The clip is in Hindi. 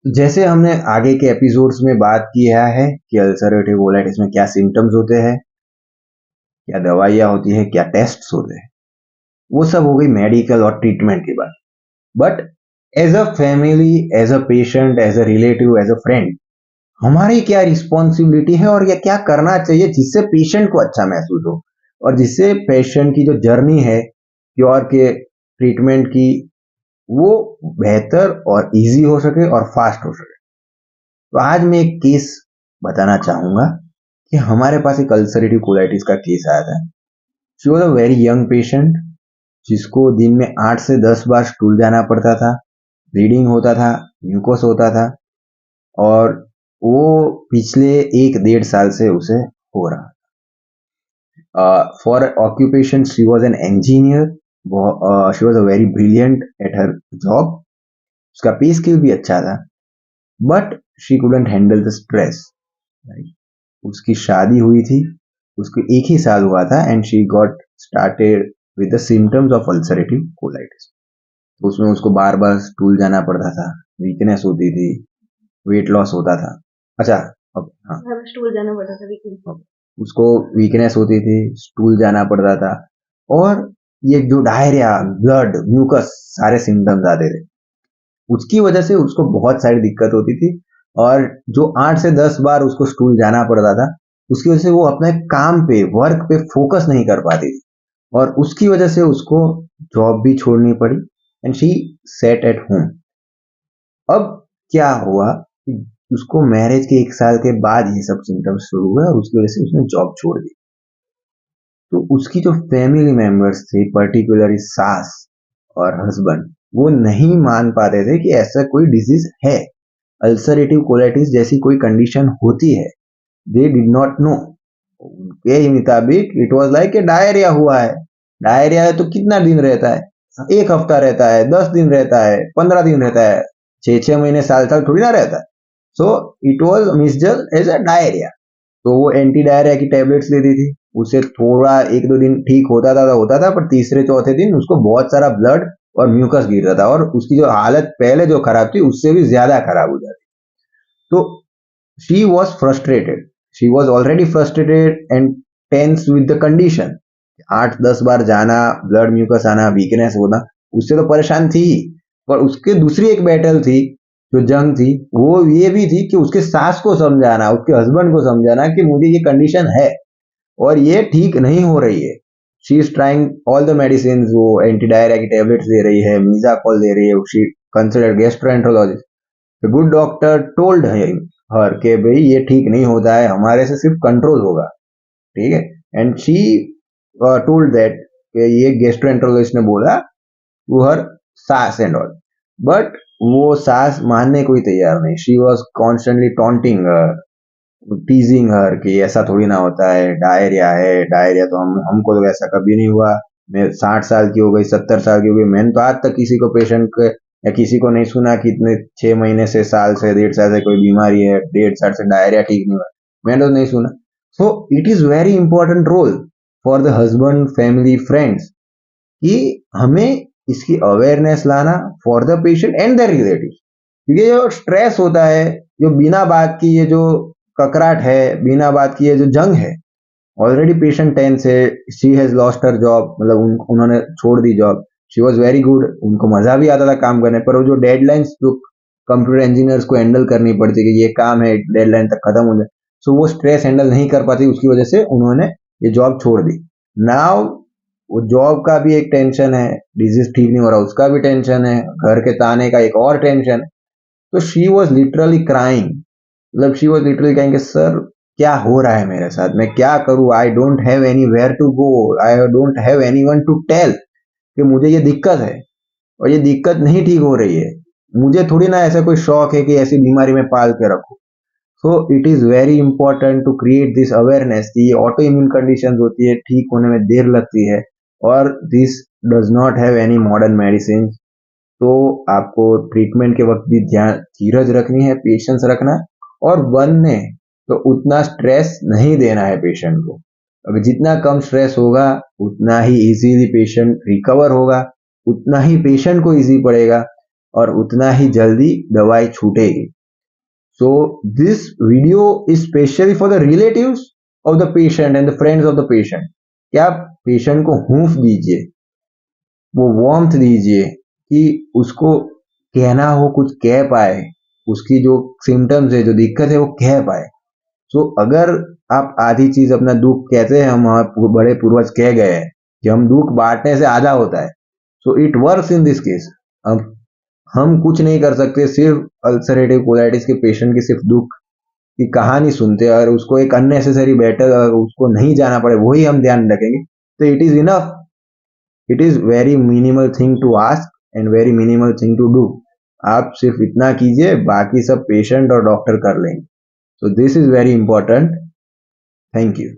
जैसे हमने आगे के एपिसोड्स में बात किया है कि अल्सरेटिव कोलाइटिस में क्या सिम्टम्स होते हैं, क्या दवाइयाँ होती है, क्या टेस्ट्स होते हैं, वो सब हो गई मेडिकल और ट्रीटमेंट की बात। But as a family, as a patient, as a relative, as a friend, हमारी क्या रिस्पॉन्सिबिलिटी है और ये क्या करना चाहिए जिससे पेशेंट को अच्छा महसूस हो और जिससे पेशेंट की जो जर्नी है क्योर के ट्रीटमेंट की, वो बेहतर और इजी हो सके और फास्ट हो सके। तो आज मैं एक केस बताना चाहूंगा कि हमारे पास एक अल्सरेटिव कोलाइटिस का केस आया था। She was a very young patient जिसको दिन में 8 से 10 बार स्टूल जाना पड़ता था, ब्लीडिंग होता था, म्यूकोस होता था और वो पिछले 1 डेढ़ साल से उसे हो रहा। For occupation she was an engineer, she was a very brilliant at her job, उसका पे स्किल भी अच्छा था, but she couldn't handle the stress. उसकी शादी हुई थी, उसको 1 ही साल हुआ था and she got started with the symptoms of ulcerative colitis. तो उसमें उसको बार बार स्टूल जाना पड़ता था, वीकनेस होती थी, वेट लॉस होता था। अच्छा, अब हाँ, स्टूल जाना पड़ता था वीकली। उसको वीकनेस होती थी, स्टूल जाना पड़ता था और ये जो डायरिया, ब्लड, म्यूकस सारे सिम्टम्स आते थे। उसकी वजह से उसको बहुत सारी दिक्कत होती थी और जो 8 से 10 बार उसको स्टूल जाना पड़ता था, उसकी वजह से वो अपने काम पे, वर्क पे फोकस नहीं कर पाती थी और उसकी वजह से उसको जॉब भी छोड़नी पड़ी and she said at home. अब क्या हुआ कि उसको मैरिज के 1 साल के बाद ये सब सिम्टम्स शुरू हुए और उसकी वजह से उसने जॉब छोड़ दी। तो उसकी जो फैमिली मेंबर्स थे, पर्टिकुलरली सास और हस्बैंड, वो नहीं मान पाते थे कि ऐसा कोई डिजीज है, अल्सरेटिव कोलाइटिस जैसी कोई कंडीशन होती है। They did not know. उनके ही मुताबिक it was like a diarrhoea हुआ है। डायरिया है तो कितना दिन रहता है? 1 हफ्ता रहता है, 10 दिन रहता है, 15 दिन रहता है, 6 6 महीने, साल साल थोड़ी ना रहता है। सो इट वॉज मिसजल एज अ डायरिया। तो वो एंटी डायरिया की टेबलेट्स लेती थी, उसे थोड़ा 1 2 दिन ठीक होता था पर तीसरे चौथे दिन उसको बहुत सारा ब्लड और म्यूकस गिरता था और उसकी जो हालत पहले जो खराब थी उससे भी ज्यादा खराब हो जाती। तो she was frustrated, she was already frustrated and tense with the condition. 8 10 बार जाना, ब्लड म्यूकस आना, वीकनेस होना, उससे तो परेशान थी ही। पर उसके दूसरी एक बैटल थी, जो जंग थी, वो ये भी थी कि उसके सास को समझाना, उसके हस्बैंड को समझाना कि मुझे ये कंडीशन है और ये ठीक नहीं हो रही है। She is trying all the medicine, वो एंटी डायरिया की टेबलेट्स दे रही है, मीजाकोल दे रही है, she consider gastroenterologist. The good doctor told her के भाई ये ठीक नहीं होता है, हमारे से सिर्फ कंट्रोल होगा, ठीक है। एंड शी टोल्ड दैट ये गेस्ट्रोएंटरोलॉजिस्ट ने बोला टू हर सास एंड ऑल। बट वो सास मानने को ही तैयार नहीं। She was constantly taunting, teasing her कि ऐसा थोड़ी ना होता है, डायरिया है, डायरिया तो हमको तो ऐसा कभी नहीं हुआ। मैं 60 साल की हो गई, 70 साल की हो गई, मैंने तो आज तक किसी को पेशेंट के या किसी को नहीं सुना कि इतने 6 महीने से, साल से, 1.5 साल से कोई बीमारी है, 1.5 साल से डायरिया ठीक नहीं हुआ, मैंने तो नहीं सुना। So it is very important role for the husband, family, friends कि हमें इसकी अवेयरनेस लाना for the patient and the relative. क्योंकि जो स्ट्रेस होता है, जो बिना बात की ये जो ककराट है, बिना बात की ये जो जंग है, ऑलरेडी पेशेंट टेंस है, she has lost her job, मतलब उन्होंने छोड़ दी job. She was very good, उनको मजा भी आता था काम करने, पर वो जो डेडलाइंस जो कंप्यूटर इंजीनियर्स को हैंडल करनी पड़ती कि ये काम है, डेडलाइन तक खत्म हो जाए, सो वो स्ट्रेस हैंडल नहीं कर पाती, उसकी वजह से उन्होंने ये जॉब छोड़ दी। नाउ वो जॉब का भी एक टेंशन है, डिजीज ठीक नहीं हो रहा उसका भी टेंशन है, घर के ताने का एक और टेंशन है। तो शी वॉज लिटरली क्राइंग, मतलब शी वॉज लिटरली कहेंगे सर क्या हो रहा है मेरे साथ, मैं क्या करूं, I don't have anywhere to go, I don't have anyone to tell कि मुझे ये दिक्कत है और ये दिक्कत नहीं ठीक हो रही है। मुझे थोड़ी ना ऐसा कोई शौक है कि ऐसी बीमारी में पाल के रखूं। So it is very important to create this awareness कि ये ऑटो इम्यून कंडीशन होती है, ठीक होने में देर लगती है और this does not have any modern medicine. तो आपको ट्रीटमेंट के वक्त भी ध्यान, धीरज रखनी है, पेशेंस रखना है और बनने तो उतना स्ट्रेस नहीं देना है पेशेंट को। अगर जितना कम स्ट्रेस होगा उतना ही इजीली पेशेंट रिकवर होगा, उतना ही पेशेंट को इजी पड़ेगा और उतना ही जल्दी दवाई छूटेगी। So this video is specially for the relatives of the patient and the friends of the patient. कि आप पेशेंट को हूंफ दीजिए, वो वार्मथ दीजिए कि उसको कहना हो कुछ कह पाए, उसकी जो सिम्टम्स है, जो दिक्कत है, वो कह पाए. सो अगर आप आधी चीज अपना दुख कहते हैं, हम बड़े पूर्वज कह गए हैं कि हम दुख बांटने से आधा होता है. So it works in this case. अब हम कुछ नहीं कर सकते, सिर्फ अल्सरेटिव कोलाइटिस के पेशेंट की सिर्फ दुख की कहानी सुनते और उसको एक अननेसेसरी बैटल उसको नहीं जाना पड़े, वही हम ध्यान रखेंगे, तो it is enough. It is very minimal thing to ask and very minimal thing to do. आप सिर्फ इतना कीजिए, बाकी सब पेशेंट और डॉक्टर कर लेंगे. So this is very important. Thank you.